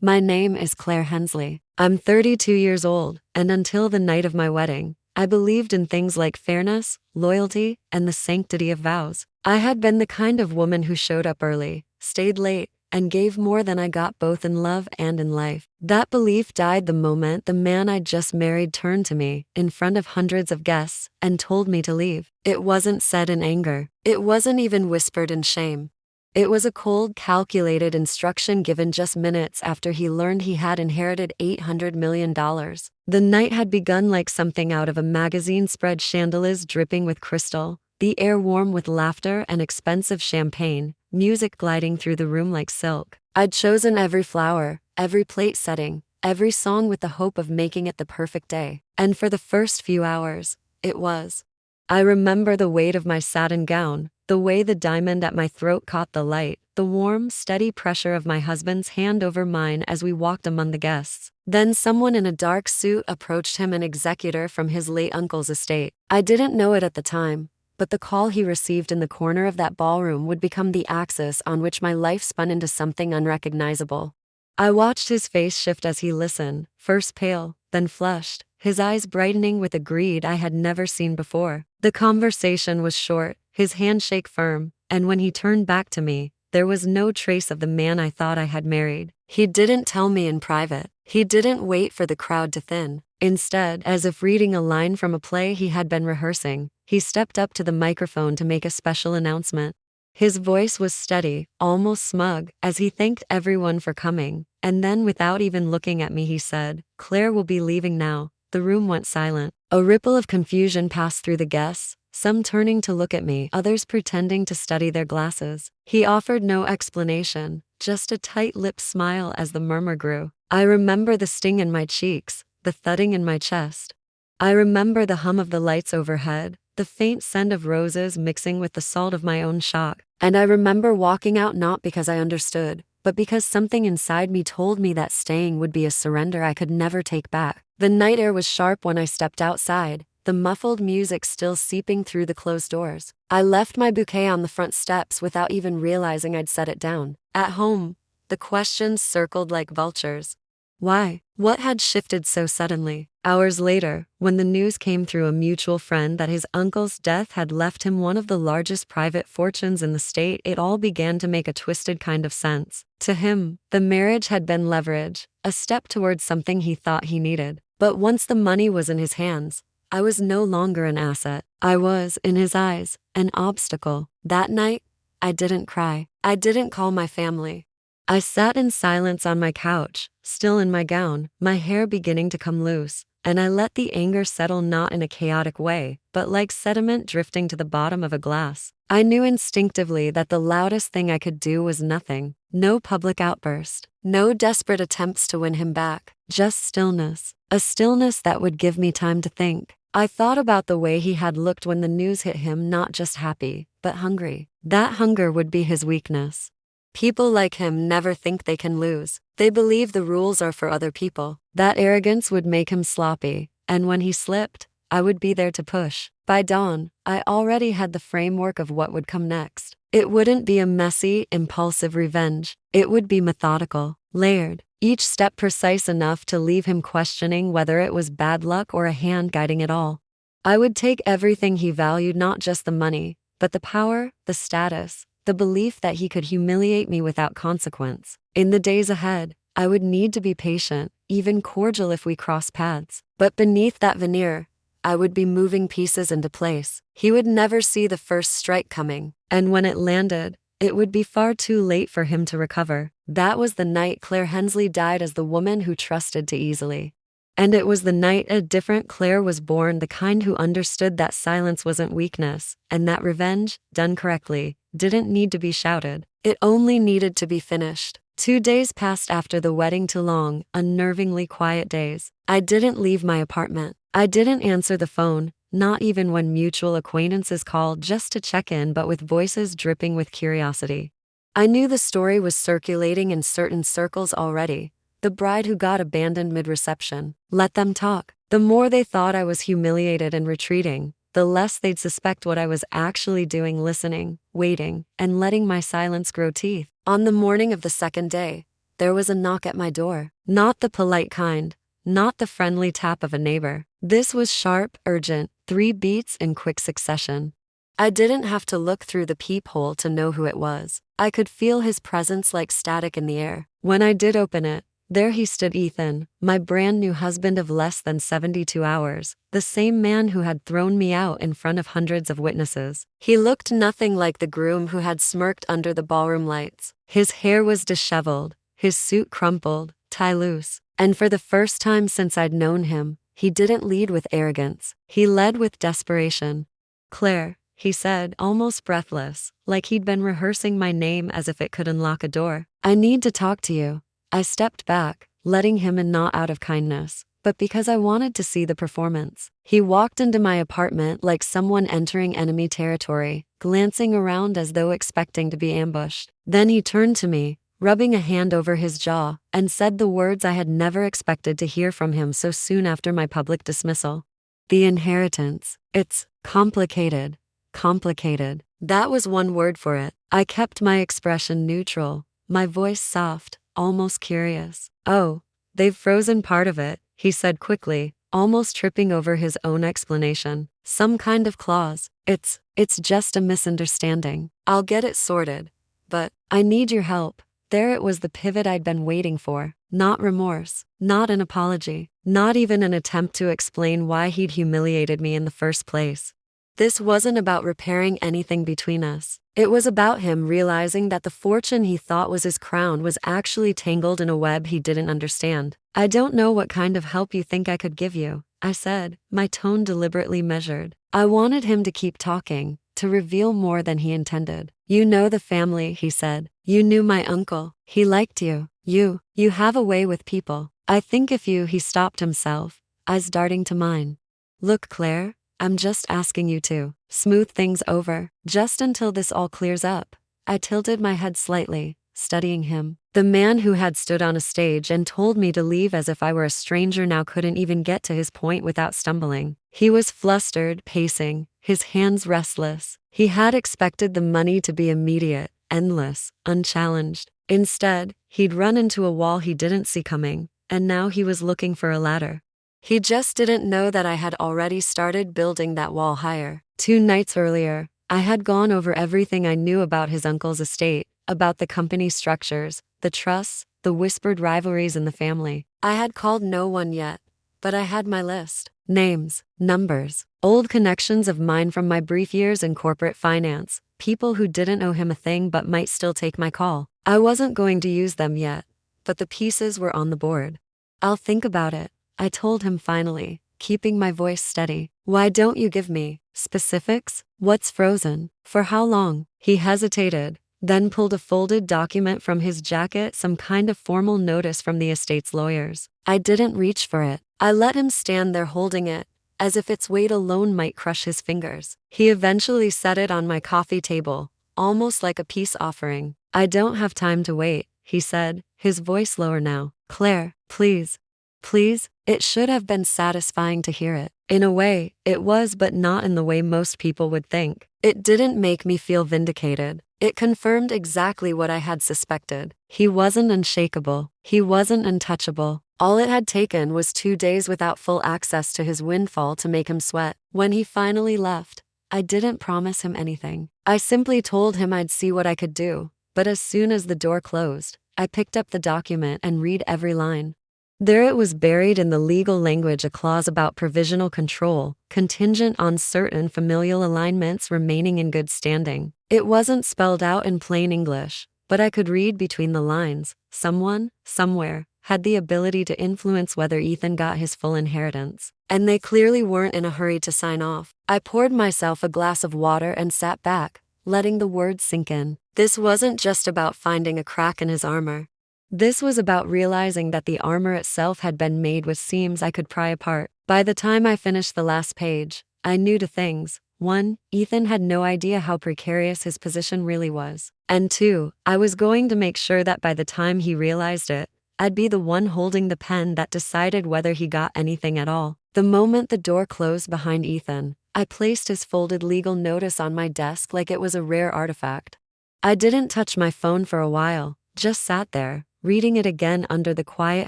My name is Claire Hensley. I'm 32 years old, and until the night of my wedding, I believed in things like fairness, loyalty, and the sanctity of vows. I had been the kind of woman who showed up early, stayed late, and gave more than I got both in love and in life. That belief died the moment the man I'd just married turned to me, in front of hundreds of guests, and told me to leave. It wasn't said in anger. It wasn't even whispered in shame. It was a cold, calculated instruction given just minutes after he learned he had inherited $800 million. The night had begun like something out of a magazine spread, chandeliers dripping with crystal, the air warm with laughter and expensive champagne, music gliding through the room like silk. I'd chosen every flower, every plate setting, every song with the hope of making it the perfect day. And for the first few hours, it was. I remember the weight of my satin gown, the way the diamond at my throat caught the light, the warm, steady pressure of my husband's hand over mine as we walked among the guests. Then someone in a dark suit approached him, an executor from his late uncle's estate. I didn't know it at the time, but the call he received in the corner of that ballroom would become the axis on which my life spun into something unrecognizable. I watched his face shift as he listened, first pale, then flushed, his eyes brightening with a greed I had never seen before. The conversation was short, his handshake firm, and when he turned back to me, there was no trace of the man I thought I had married. He didn't tell me in private. He didn't wait for the crowd to thin. Instead, as if reading a line from a play he had been rehearsing, he stepped up to the microphone to make a special announcement. His voice was steady, almost smug, as he thanked everyone for coming, and then without even looking at me he said, "Claire will be leaving now." The room went silent. A ripple of confusion passed through the guests, some turning to look at me, others pretending to study their glasses. He offered no explanation, just a tight-lipped smile as the murmur grew. I remember the sting in my cheeks, the thudding in my chest. I remember the hum of the lights overhead, the faint scent of roses mixing with the salt of my own shock. And I remember walking out not because I understood, but because something inside me told me that staying would be a surrender I could never take back. The night air was sharp when I stepped outside, the muffled music still seeping through the closed doors. I left my bouquet on the front steps without even realizing I'd set it down. At home, the questions circled like vultures. Why? What had shifted so suddenly? Hours later, when the news came through a mutual friend that his uncle's death had left him one of the largest private fortunes in the state, it all began to make a twisted kind of sense. To him, the marriage had been leverage, a step towards something he thought he needed. But once the money was in his hands, I was no longer an asset. I was, in his eyes, an obstacle. That night, I didn't cry. I didn't call my family. I sat in silence on my couch, still in my gown, my hair beginning to come loose, and I let the anger settle, not in a chaotic way, but like sediment drifting to the bottom of a glass. I knew instinctively that the loudest thing I could do was nothing. No public outburst, no desperate attempts to win him back, just stillness. A stillness that would give me time to think. I thought about the way he had looked when the news hit him, not just happy, but hungry. That hunger would be his weakness. People like him never think they can lose. They believe the rules are for other people. That arrogance would make him sloppy, and when he slipped, I would be there to push. By dawn, I already had the framework of what would come next. It wouldn't be a messy, impulsive revenge. It would be methodical, layered, each step precise enough to leave him questioning whether it was bad luck or a hand guiding it all. I would take everything he valued, not just the money, but the power, the status, the belief that he could humiliate me without consequence. In the days ahead, I would need to be patient, even cordial if we crossed paths. But beneath that veneer, I would be moving pieces into place. He would never see the first strike coming, and when it landed, it would be far too late for him to recover. That was the night Claire Hensley died as the woman who trusted too easily. And it was the night a different Claire was born, the kind who understood that silence wasn't weakness, and that revenge, done correctly, didn't need to be shouted. It only needed to be finished. 2 days passed after the wedding, 2 long, unnervingly quiet days. I didn't leave my apartment. I didn't answer the phone, not even when mutual acquaintances called just to check in, but with voices dripping with curiosity. I knew the story was circulating in certain circles already. The bride who got abandoned mid-reception. Let them talk. The more they thought I was humiliated and retreating, the less they'd suspect what I was actually doing, listening, waiting, and letting my silence grow teeth. On the morning of the second day, there was a knock at my door. Not the polite kind, not the friendly tap of a neighbor. This was sharp, urgent, 3 beats in quick succession. I didn't have to look through the peephole to know who it was. I could feel his presence like static in the air. When I did open it, there he stood, Ethan, my brand new husband of less than 72 hours, the same man who had thrown me out in front of hundreds of witnesses. He looked nothing like the groom who had smirked under the ballroom lights. His hair was disheveled, his suit crumpled, tie loose, and for the first time since I'd known him, he didn't lead with arrogance. He led with desperation. "Claire," he said, almost breathless, like he'd been rehearsing my name as if it could unlock a door. "I need to talk to you." I stepped back, letting him in not out of kindness, but because I wanted to see the performance. He walked into my apartment like someone entering enemy territory, glancing around as though expecting to be ambushed. Then he turned to me, rubbing a hand over his jaw, and said the words I had never expected to hear from him so soon after my public dismissal. "The inheritance. It's complicated. Complicated." That was one word for it. I kept my expression neutral, my voice soft, almost curious. "Oh, they've frozen part of it," he said quickly, almost tripping over his own explanation. "Some kind of clause. It's just a misunderstanding. I'll get it sorted. But I need your help." There it was, the pivot I'd been waiting for. Not remorse, not an apology, not even an attempt to explain why he'd humiliated me in the first place. This wasn't about repairing anything between us. It was about him realizing that the fortune he thought was his crown was actually tangled in a web he didn't understand. "I don't know what kind of help you think I could give you," I said, my tone deliberately measured. I wanted him to keep talking, to reveal more than he intended. "You know the family," he said. "You knew my uncle. He liked you. You have a way with people. I think if you," he stopped himself, eyes darting to mine. "Look, Claire, I'm just asking you to smooth things over, just until this all clears up." I tilted my head slightly, studying him. The man who had stood on a stage and told me to leave as if I were a stranger now couldn't even get to his point without stumbling. He was flustered, pacing, his hands restless. He had expected the money to be immediate, endless, unchallenged. Instead, he'd run into a wall he didn't see coming, and now he was looking for a ladder. He just didn't know that I had already started building that wall higher. 2 nights earlier, I had gone over everything I knew about his uncle's estate, about the company structures, the trusts, the whispered rivalries in the family. I had called no one yet, but I had my list. Names, numbers, old connections of mine from my brief years in corporate finance, people who didn't owe him a thing but might still take my call. I wasn't going to use them yet, but the pieces were on the board. "I'll think about it," I told him finally, keeping my voice steady. "Why don't you give me specifics? What's frozen? For how long?" He hesitated, then pulled a folded document from his jacket, some kind of formal notice from the estate's lawyers. I didn't reach for it. I let him stand there holding it, as if its weight alone might crush his fingers. He eventually set it on my coffee table, almost like a peace offering. "I don't have time to wait," he said, his voice lower now. "Claire, please. Please." It should have been satisfying to hear it. In a way, it was, but not in the way most people would think. It didn't make me feel vindicated. It confirmed exactly what I had suspected. He wasn't unshakable. He wasn't untouchable. All it had taken was 2 days without full access to his windfall to make him sweat. When he finally left, I didn't promise him anything. I simply told him I'd see what I could do. But as soon as the door closed, I picked up the document and read every line. There it was, buried in the legal language, a clause about provisional control, contingent on certain familial alignments remaining in good standing. It wasn't spelled out in plain English, but I could read between the lines. Someone, somewhere, had the ability to influence whether Ethan got his full inheritance. And they clearly weren't in a hurry to sign off. I poured myself a glass of water and sat back, letting the words sink in. This wasn't just about finding a crack in his armor. This was about realizing that the armor itself had been made with seams I could pry apart. By the time I finished the last page, I knew 2 things. 1, Ethan had no idea how precarious his position really was. And 2, I was going to make sure that by the time he realized it, I'd be the one holding the pen that decided whether he got anything at all. The moment the door closed behind Ethan, I placed his folded legal notice on my desk like it was a rare artifact. I didn't touch my phone for a while, just sat there, reading it again under the quiet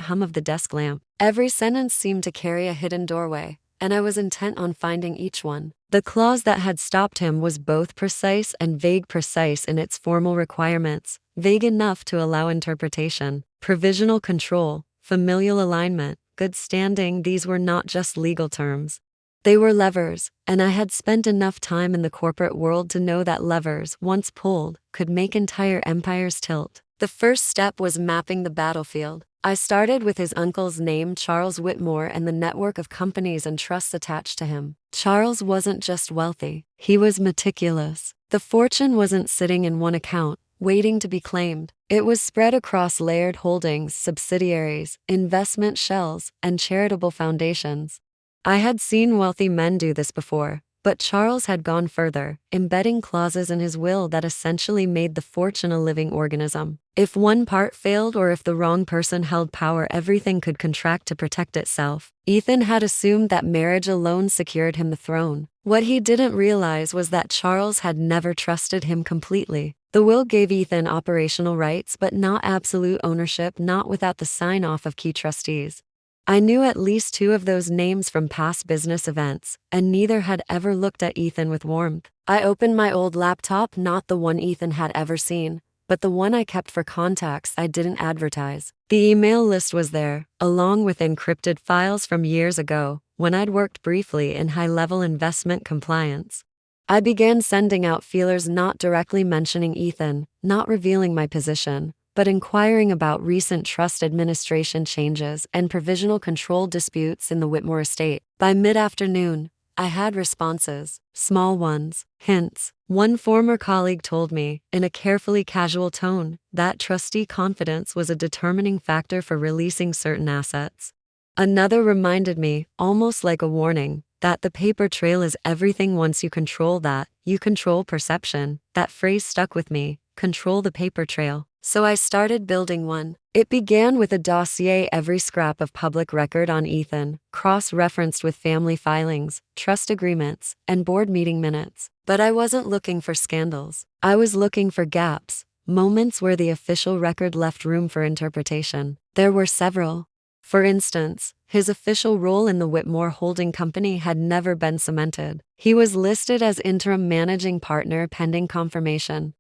hum of the desk lamp. Every sentence seemed to carry a hidden doorway, and I was intent on finding each one. The clause that had stopped him was both precise and vague, precise in its formal requirements, vague enough to allow interpretation. Provisional control, familial alignment, good standing, these were not just legal terms. They were levers, and I had spent enough time in the corporate world to know that levers, once pulled, could make entire empires tilt. The first step was mapping the battlefield. I started with his uncle's name, Charles Whitmore, and the network of companies and trusts attached to him. Charles wasn't just wealthy, he was meticulous. The fortune wasn't sitting in one account, waiting to be claimed. It was spread across layered holdings, subsidiaries, investment shells, and charitable foundations. I had seen wealthy men do this before, but Charles had gone further, embedding clauses in his will that essentially made the fortune a living organism. If one part failed or if the wrong person held power, everything could contract to protect itself. Ethan had assumed that marriage alone secured him the throne. What he didn't realize was that Charles had never trusted him completely. The will gave Ethan operational rights but not absolute ownership, not without the sign-off of key trustees. I knew at least two of those names from past business events, and neither had ever looked at Ethan with warmth. I opened my old laptop, not the one Ethan had ever seen, but the one I kept for contacts I didn't advertise. The email list was there, along with encrypted files from years ago, when I'd worked briefly in high-level investment compliance. I began sending out feelers, not directly mentioning Ethan, not revealing my position, but inquiring about recent trust administration changes and provisional control disputes in the Whitmore estate. By mid-afternoon, I had responses, small ones, hints. One former colleague told me, in a carefully casual tone, that trustee confidence was a determining factor for releasing certain assets. Another reminded me, almost like a warning, that the paper trail is everything. Once you control that, you control perception. That phrase stuck with me, control the paper trail. So I started building one. It began with a dossier, every scrap of public record on Ethan, cross-referenced with family filings, trust agreements, and board meeting minutes. But I wasn't looking for scandals. I was looking for gaps, moments where the official record left room for interpretation. There were several. For instance, his official role in the Whitmore holding company had never been cemented. He was listed as interim managing partner pending confirmation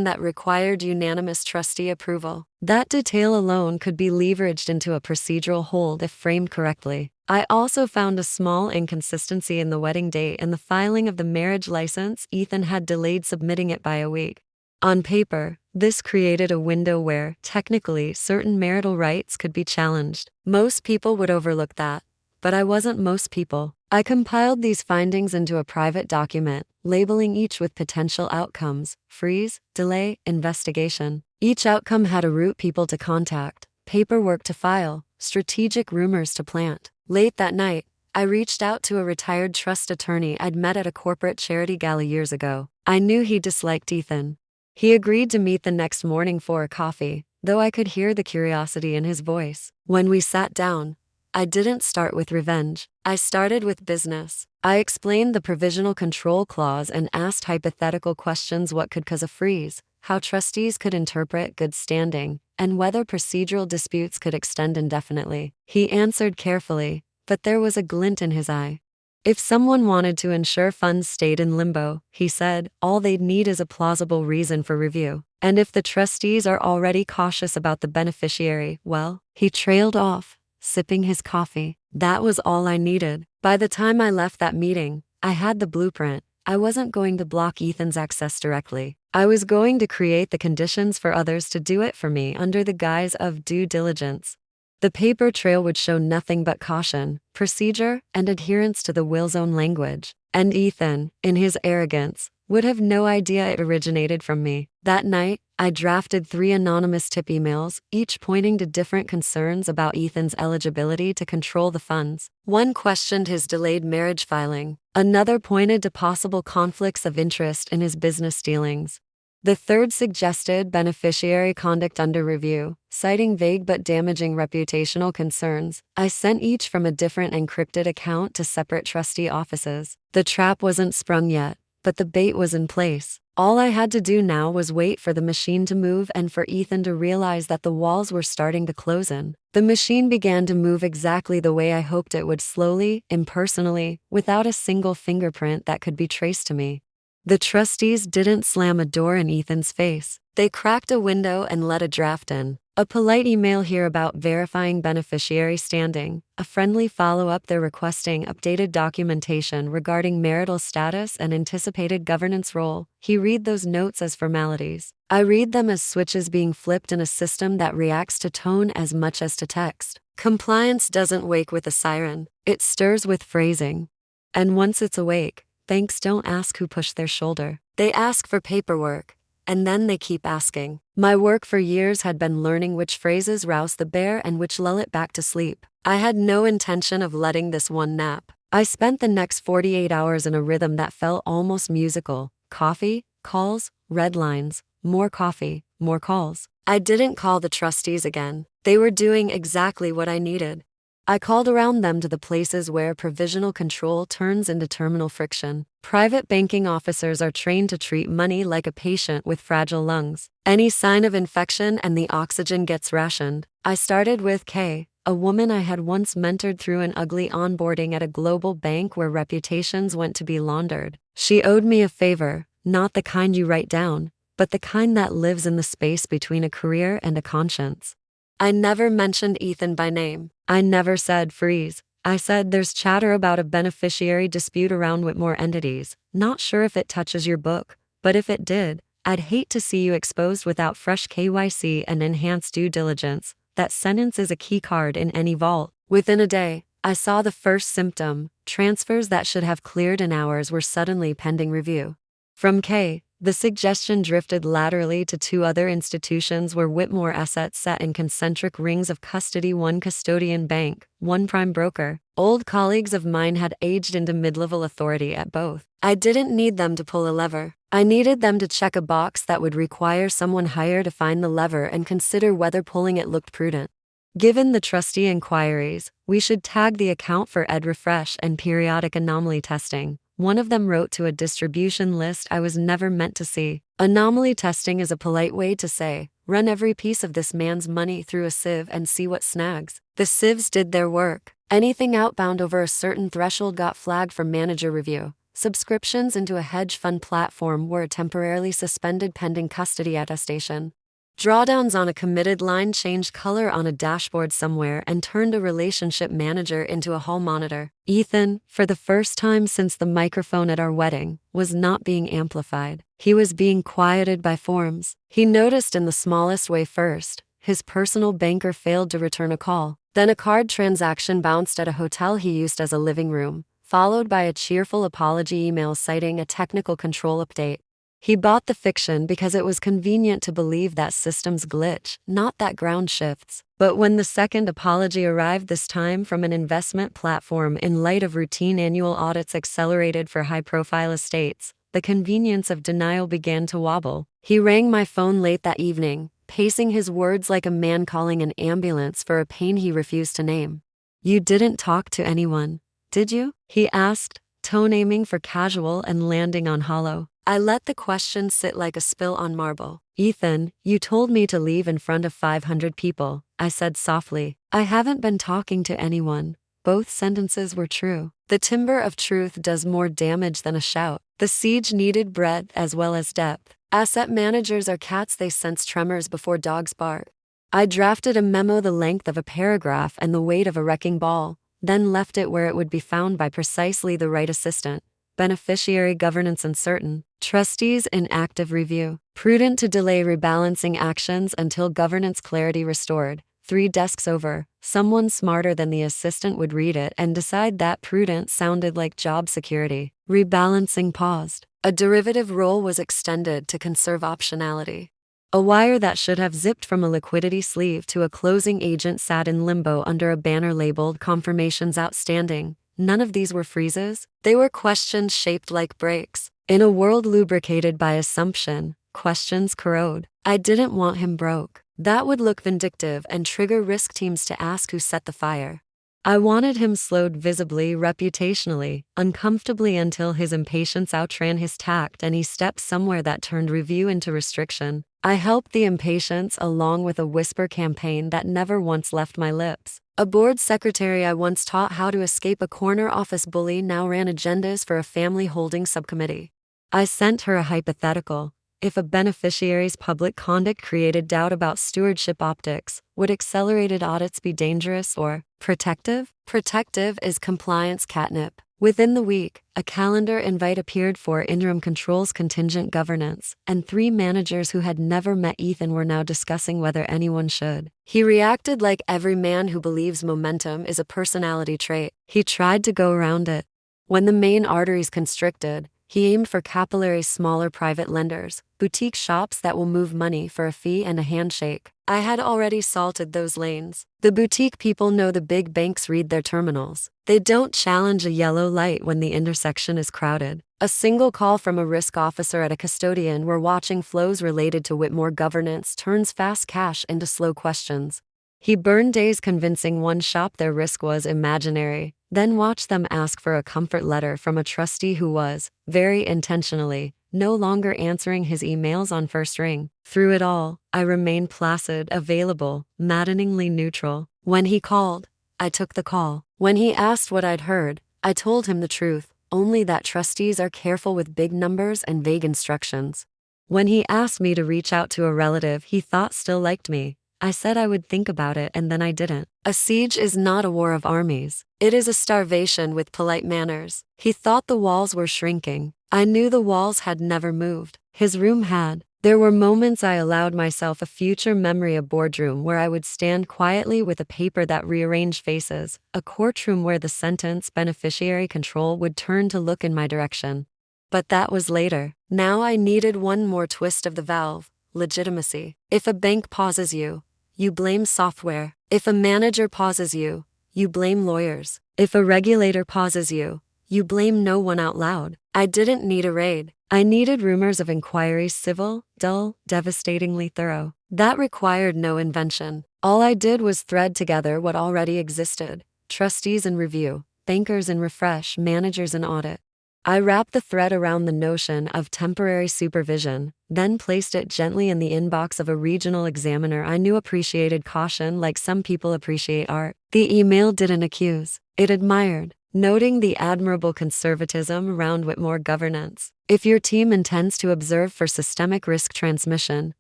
that required unanimous trustee approval. That detail alone could be leveraged into a procedural hold if framed correctly. I also found a small inconsistency in the wedding date and the filing of the marriage license. Ethan had delayed submitting it by a week. On paper, this created a window where, technically, certain marital rights could be challenged. Most people would overlook that, but I wasn't most people. I compiled these findings into a private document, labeling each with potential outcomes: freeze, delay, investigation. Each outcome had a route: people to contact, paperwork to file, strategic rumors to plant. Late that night, I reached out to a retired trust attorney I'd met at a corporate charity gala years ago. I knew he disliked Ethan. He agreed to meet the next morning for a coffee, though I could hear the curiosity in his voice. When we sat down, I didn't start with revenge. I started with business. I explained the provisional control clause and asked hypothetical questions: what could cause a freeze, how trustees could interpret good standing, and whether procedural disputes could extend indefinitely. He answered carefully, but there was a glint in his eye. If someone wanted to ensure funds stayed in limbo, he said, all they'd need is a plausible reason for review. And if the trustees are already cautious about the beneficiary, well, he trailed off, sipping his coffee. That was all I needed. By the time I left that meeting, I had the blueprint. I wasn't going to block Ethan's access directly. I was going to create the conditions for others to do it for me under the guise of due diligence. The paper trail would show nothing but caution, procedure, and adherence to the will's own language. And Ethan, in his arrogance, would have no idea it originated from me. That night, I drafted 3 anonymous tip emails, each pointing to different concerns about Ethan's eligibility to control the funds. One questioned his delayed marriage filing. Another pointed to possible conflicts of interest in his business dealings. The third suggested beneficiary conduct under review, citing vague but damaging reputational concerns. I sent each from a different encrypted account to separate trustee offices. The trap wasn't sprung yet, but the bait was in place. All I had to do now was wait for the machine to move and for Ethan to realize that the walls were starting to close in. The machine began to move exactly the way I hoped it would, slowly, impersonally, without a single fingerprint that could be traced to me. The trustees didn't slam a door in Ethan's face. They cracked a window and let a draft in. A polite email here about verifying beneficiary standing, a friendly follow-up there requesting updated documentation regarding marital status and anticipated governance role. He read those notes as formalities. I read them as switches being flipped in a system that reacts to tone as much as to text. Compliance doesn't wake with a siren, it stirs with phrasing. And once it's awake, banks don't ask who pushed their shoulder. They ask for paperwork. And then they keep asking. My work for years had been learning which phrases rouse the bear and which lull it back to sleep. I had no intention of letting this one nap. I spent the next 48 hours in a rhythm that felt almost musical. Coffee, calls, red lines, more coffee, more calls. I didn't call the trustees again. They were doing exactly what I needed. I called around them to the places where provisional control turns into terminal friction. Private banking officers are trained to treat money like a patient with fragile lungs. Any sign of infection and the oxygen gets rationed. I started with Kay, a woman I had once mentored through an ugly onboarding at a global bank where reputations went to be laundered. She owed me a favor, not the kind you write down, but the kind that lives in the space between a career and a conscience. I never mentioned Ethan by name. I never said freeze. I said there's chatter about a beneficiary dispute around Whitmore entities. Not sure if it touches your book, but if it did, I'd hate to see you exposed without fresh KYC and enhanced due diligence. That sentence is a key card in any vault. Within a day, I saw the first symptom. Transfers that should have cleared in hours were suddenly pending review. From K, the suggestion drifted laterally to two other institutions where Whitmore assets sat in concentric rings of custody: one custodian bank, one prime broker. Old colleagues of mine had aged into mid-level authority at both. I didn't need them to pull a lever. I needed them to check a box that would require someone higher to find the lever and consider whether pulling it looked prudent. Given the trustee inquiries, we should tag the account for ed refresh and periodic anomaly testing. One of them wrote to a distribution list I was never meant to see. Anomaly testing is a polite way to say, run every piece of this man's money through a sieve and see what snags. The sieves did their work. Anything outbound over a certain threshold got flagged for manager review. Subscriptions into a hedge fund platform were temporarily suspended pending custody attestation. Drawdowns on a committed line changed color on a dashboard somewhere and turned a relationship manager into a hall monitor. Ethan, for the first time since the microphone at our wedding, was not being amplified. He was being quieted by forms. He noticed in the smallest way first. His personal banker failed to return a call. Then a card transaction bounced at a hotel he used as a living room, followed by a cheerful apology email citing a technical control update. He bought the fiction because it was convenient to believe that systems glitch, not that ground shifts. But when the second apology arrived, this time from an investment platform in light of routine annual audits accelerated for high-profile estates, the convenience of denial began to wobble. He rang my phone late that evening, pacing his words like a man calling an ambulance for a pain he refused to name. "You didn't talk to anyone, did you?" he asked, tone aiming for casual and landing on hollow. I let the question sit like a spill on marble. "Ethan, you told me to leave in front of 500 people, I said softly. "I haven't been talking to anyone." Both sentences were true. The timber of truth does more damage than a shout. The siege needed breadth as well as depth. Asset managers are cats, they sense tremors before dogs bark. I drafted a memo the length of a paragraph and the weight of a wrecking ball, then left it where it would be found by precisely the right assistant. Beneficiary governance uncertain. Trustees in active review. Prudent to delay rebalancing actions until governance clarity restored. 3 desks over. Someone smarter than the assistant would read it and decide that prudent sounded like job security. Rebalancing paused. A derivative role was extended to conserve optionality. A wire that should have zipped from a liquidity sleeve to a closing agent sat in limbo under a banner labeled confirmations outstanding. None of these were freezes. They were questions shaped like brakes. In a world lubricated by assumption, questions corrode. I didn't want him broke. That would look vindictive and trigger risk teams to ask who set the fire. I wanted him slowed visibly, reputationally, uncomfortably until his impatience outran his tact and he stepped somewhere that turned review into restriction. I helped the impatience along with a whisper campaign that never once left my lips. A board secretary I once taught how to escape a corner office bully now ran agendas for a family holding subcommittee. I sent her a hypothetical. If a beneficiary's public conduct created doubt about stewardship optics, would accelerated audits be dangerous or protective? Protective is compliance catnip. Within the week, a calendar invite appeared for interim controls contingent governance, and 3 managers who had never met Ethan were now discussing whether anyone should. He reacted like every man who believes momentum is a personality trait. He tried to go around it. When the main arteries constricted, he aimed for capillary smaller private lenders, boutique shops that will move money for a fee and a handshake. I had already salted those lanes. The boutique people know the big banks read their terminals. They don't challenge a yellow light when the intersection is crowded. A single call from a risk officer at a custodian where watching flows related to Whitmore governance turns fast cash into slow questions. He burned days convincing one shop their risk was imaginary, then watched them ask for a comfort letter from a trustee who was, very intentionally, no longer answering his emails on first ring. Through it all, I remained placid, available, maddeningly neutral. When he called, I took the call. When he asked what I'd heard, I told him the truth, only that trustees are careful with big numbers and vague instructions. When he asked me to reach out to a relative he thought still liked me, I said I would think about it and then I didn't. A siege is not a war of armies. It is a starvation with polite manners. He thought the walls were shrinking. I knew the walls had never moved. His room had. There were moments I allowed myself a future memory, a boardroom where I would stand quietly with a paper that rearranged faces, a courtroom where the sentence beneficiary control would turn to look in my direction. But that was later. Now I needed one more twist of the valve, legitimacy. If a bank pauses you, you blame software. If a manager pauses you, you blame lawyers. If a regulator pauses you, you blame no one out loud. I didn't need a raid. I needed rumors of inquiries, civil, dull, devastatingly thorough. That required no invention. All I did was thread together what already existed. Trustees in review, bankers in refresh, managers in audit. I wrapped the thread around the notion of temporary supervision, then placed it gently in the inbox of a regional examiner I knew appreciated caution like some people appreciate art. The email didn't accuse, it admired, noting the admirable conservatism around Whitmore governance. If your team intends to observe for systemic risk transmission,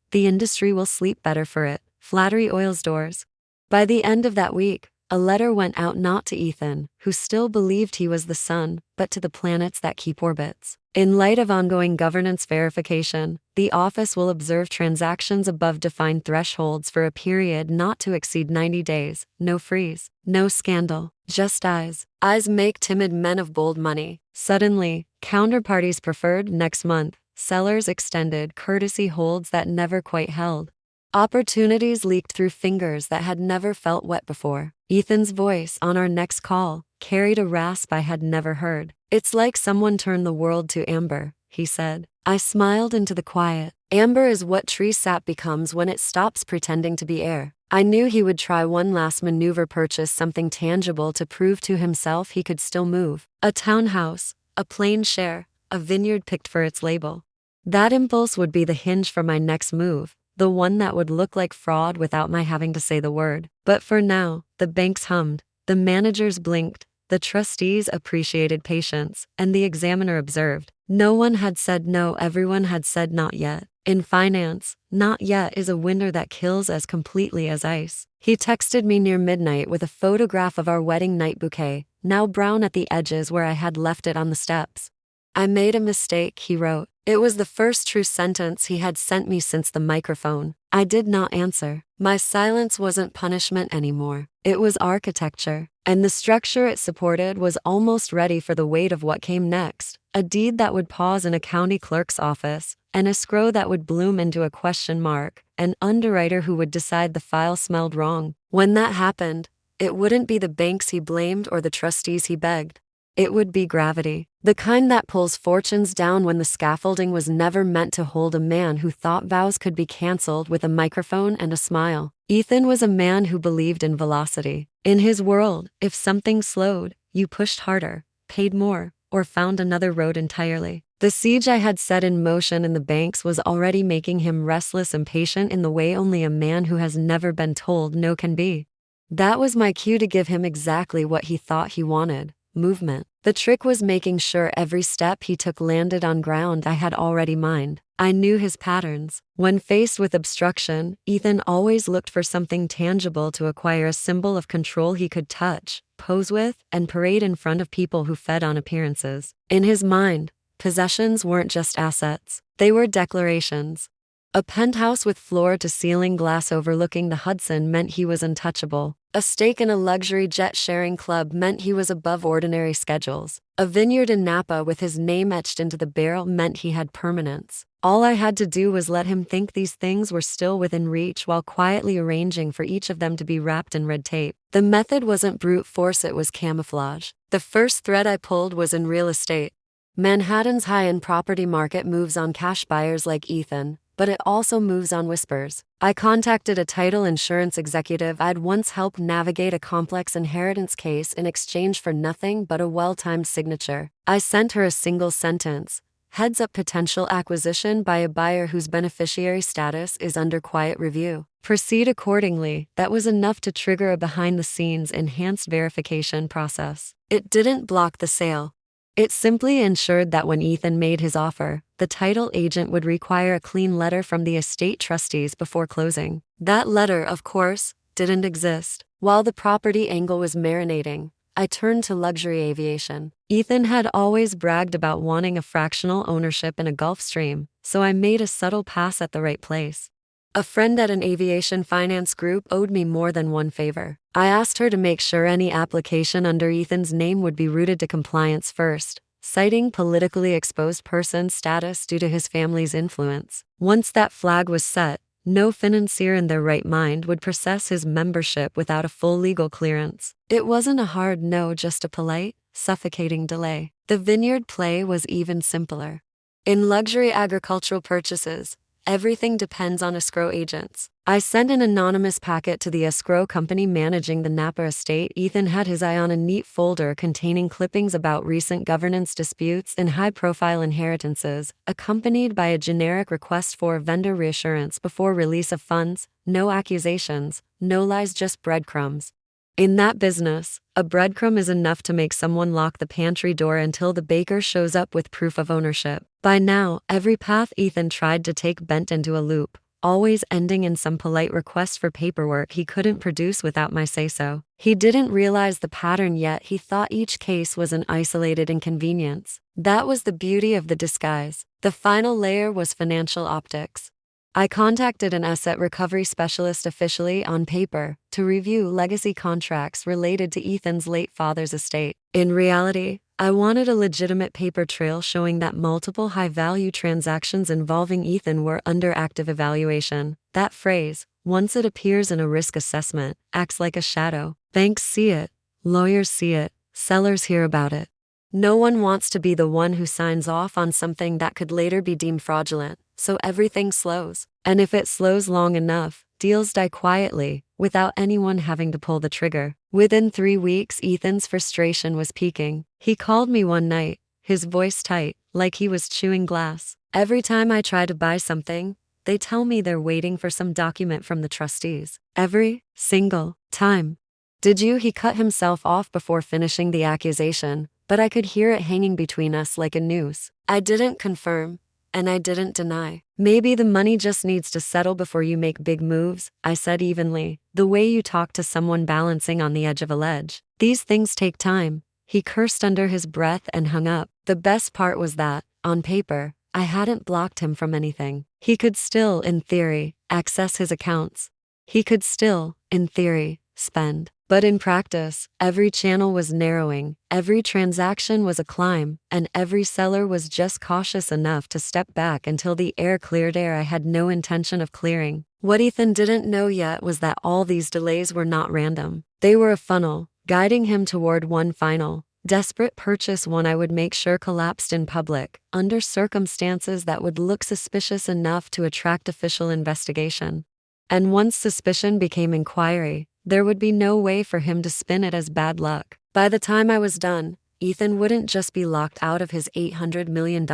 the industry will sleep better for it. Flattery oils doors. By the end of that week, a letter went out not to Ethan, who still believed he was the sun, but to the planets that keep orbits. In light of ongoing governance verification, the office will observe transactions above defined thresholds for a period not to exceed 90 days. No freeze, no scandal, just eyes. Eyes make timid men of bold money. Suddenly, counterparties preferred next month, sellers extended courtesy holds that never quite held. Opportunities leaked through fingers that had never felt wet before. Ethan's voice on our next call carried a rasp I had never heard. "It's like someone turned the world to amber," he said. I smiled into the quiet. Amber is what tree sap becomes when it stops pretending to be air. I knew he would try one last maneuver, purchase something tangible to prove to himself he could still move. A townhouse, a plain share, a vineyard picked for its label. That impulse would be the hinge for my next move. The one that would look like fraud without my having to say the word. But for now, the banks hummed, the managers blinked, the trustees appreciated patience, and the examiner observed. No one had said no, everyone had said not yet. In finance, not yet is a winter that kills as completely as ice. He texted me near midnight with a photograph of our wedding night bouquet, now brown at the edges where I had left it on the steps. "I made a mistake," he wrote. It was the first true sentence he had sent me since the microphone. I did not answer. My silence wasn't punishment anymore. It was architecture. And the structure it supported was almost ready for the weight of what came next. A deed that would pause in a county clerk's office, an escrow that would bloom into a question mark, an underwriter who would decide the file smelled wrong. When that happened, it wouldn't be the banks he blamed or the trustees he begged. It would be gravity, the kind that pulls fortunes down when the scaffolding was never meant to hold a man who thought vows could be canceled with a microphone and a smile. Ethan was a man who believed in velocity. In his world, if something slowed, you pushed harder, paid more, or found another road entirely. The siege I had set in motion in the banks was already making him restless and patient in the way only a man who has never been told no can be. That was my cue to give him exactly what he thought he wanted: movement. The trick was making sure every step he took landed on ground I had already mined. I knew his patterns. When faced with obstruction, Ethan always looked for something tangible to acquire, a symbol of control he could touch, pose with, and parade in front of people who fed on appearances. In his mind, possessions weren't just assets, they were declarations. A penthouse with floor-to-ceiling glass overlooking the Hudson meant he was untouchable. A stake in a luxury jet-sharing club meant he was above ordinary schedules. A vineyard in Napa with his name etched into the barrel meant he had permanence. All I had to do was let him think these things were still within reach while quietly arranging for each of them to be wrapped in red tape. The method wasn't brute force, it was camouflage. The first thread I pulled was in real estate. Manhattan's high-end property market moves on cash buyers like Ethan, but it also moves on whispers. I contacted a title insurance executive I'd once helped navigate a complex inheritance case in exchange for nothing but a well-timed signature. I sent her a single sentence: "Heads up, potential acquisition by a buyer whose beneficiary status is under quiet review. Proceed accordingly." That was enough to trigger a behind-the-scenes enhanced verification process. It didn't block the sale. It simply ensured that when Ethan made his offer, the title agent would require a clean letter from the estate trustees before closing. That letter, of course, didn't exist. While the property angle was marinating, I turned to luxury aviation. Ethan had always bragged about wanting a fractional ownership in a Gulfstream, so I made a subtle pass at the right place. A friend at an aviation finance group owed me more than one favor. I asked her to make sure any application under Ethan's name would be routed to compliance first, citing politically exposed person status due to his family's influence. Once that flag was set, no financier in their right mind would process his membership without a full legal clearance. It wasn't a hard no, just a polite, suffocating delay. The vineyard play was even simpler. In luxury agricultural purchases, everything depends on escrow agents. I sent an anonymous packet to the escrow company managing the Napa estate. Ethan had his eye on a neat folder containing clippings about recent governance disputes and high-profile inheritances, accompanied by a generic request for vendor reassurance before release of funds. No accusations, no lies, just breadcrumbs. In that business, a breadcrumb is enough to make someone lock the pantry door until the baker shows up with proof of ownership. By now, every path Ethan tried to take bent into a loop, always ending in some polite request for paperwork he couldn't produce without my say-so. He didn't realize the pattern yet. He thought each case was an isolated inconvenience. That was the beauty of the disguise. The final layer was financial optics. I contacted an asset recovery specialist officially on paper to review legacy contracts related to Ethan's late father's estate. In reality, I wanted a legitimate paper trail showing that multiple high-value transactions involving Ethan were under active evaluation. That phrase, once it appears in a risk assessment, acts like a shadow. Banks see it, lawyers see it, sellers hear about it. No one wants to be the one who signs off on something that could later be deemed fraudulent, so everything slows. And if it slows long enough, deals die quietly, without anyone having to pull the trigger. Within 3 weeks, Ethan's frustration was peaking. He called me one night, his voice tight, like he was chewing glass. "Every time I try to buy something, they tell me they're waiting for some document from the trustees. Every single time." "Did you?" He cut himself off before finishing the accusation, but I could hear it hanging between us like a noose. I didn't confirm, and I didn't deny. "Maybe the money just needs to settle before you make big moves," I said evenly, "the way you talk to someone balancing on the edge of a ledge. These things take time." He cursed under his breath and hung up. The best part was that, on paper, I hadn't blocked him from anything. He could still, in theory, access his accounts. He could still, in theory, spend. But in practice, every channel was narrowing, every transaction was a climb, and every seller was just cautious enough to step back until the air cleared, air I had no intention of clearing. What Ethan didn't know yet was that all these delays were not random. They were a funnel, guiding him toward one final, desperate purchase, one I would make sure collapsed in public, under circumstances that would look suspicious enough to attract official investigation. And once suspicion became inquiry, there would be no way for him to spin it as bad luck. By the time I was done, Ethan wouldn't just be locked out of his $800 million.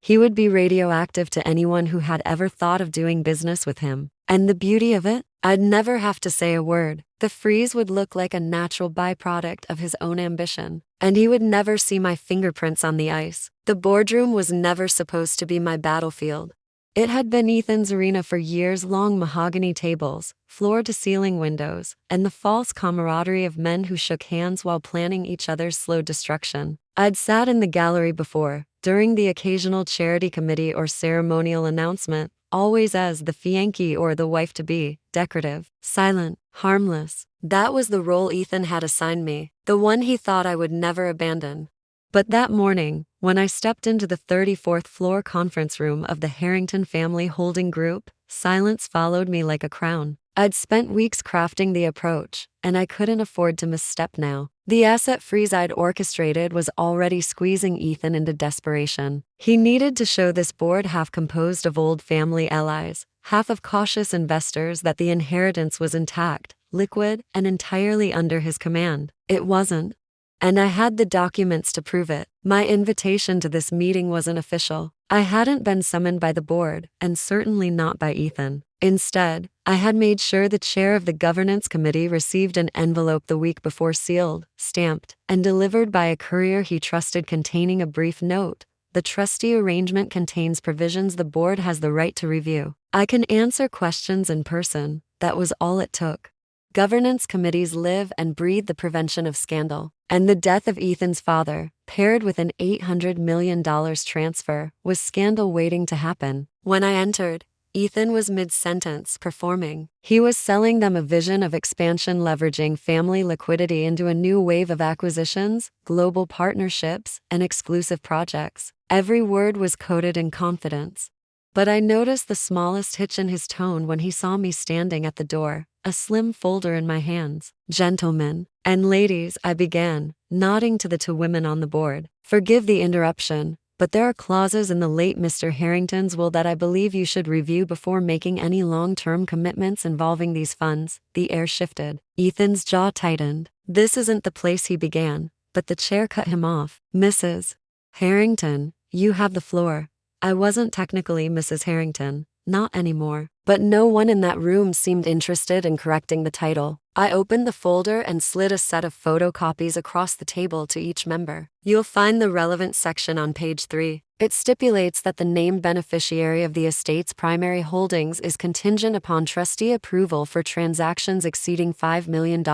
He would be radioactive to anyone who had ever thought of doing business with him. And the beauty of it? I'd never have to say a word. The freeze would look like a natural byproduct of his own ambition. And he would never see my fingerprints on the ice. The boardroom was never supposed to be my battlefield. It had been Ethan's arena for years: long mahogany tables, floor-to-ceiling windows, and the false camaraderie of men who shook hands while planning each other's slow destruction. I'd sat in the gallery before, during the occasional charity committee or ceremonial announcement, always as the fiancé or the wife-to-be, decorative, silent, harmless. That was the role Ethan had assigned me, the one he thought I would never abandon. But that morning, when I stepped into the 34th floor conference room of the Harrington Family Holding Group, silence followed me like a crown. I'd spent weeks crafting the approach, and I couldn't afford to misstep now. The asset freeze I'd orchestrated was already squeezing Ethan into desperation. He needed to show this board, half composed of old family allies, half of cautious investors, that the inheritance was intact, liquid, and entirely under his command. It wasn't. And I had the documents to prove it. My invitation to this meeting wasn't official. I hadn't been summoned by the board, and certainly not by Ethan. Instead, I had made sure the chair of the governance committee received an envelope the week before, sealed, stamped, and delivered by a courier he trusted, containing a brief note. The trustee arrangement contains provisions the board has the right to review. I can answer questions in person. That was all it took. Governance committees live and breathe the prevention of scandal. And the death of Ethan's father, paired with an $800 million transfer, was scandal waiting to happen. When I entered, Ethan was mid-sentence, performing. He was selling them a vision of expansion, leveraging family liquidity into a new wave of acquisitions, global partnerships, and exclusive projects. Every word was coded in confidence. But I noticed the smallest hitch in his tone when he saw me standing at the door, a slim folder in my hands. "Gentlemen and ladies," I began, nodding to the two women on the board. "Forgive the interruption, but there are clauses in the late Mr. Harrington's will that I believe you should review before making any long-term commitments involving these funds." The air shifted. Ethan's jaw tightened. "This isn't the place," he began, but the chair cut him off. "Mrs. Harrington, you have the floor." I wasn't technically Mrs. Harrington, not anymore, but no one in that room seemed interested in correcting the title. I opened the folder and slid a set of photocopies across the table to each member. "You'll find the relevant section on page 3. It stipulates that the named beneficiary of the estate's primary holdings is contingent upon trustee approval for transactions exceeding $5 million.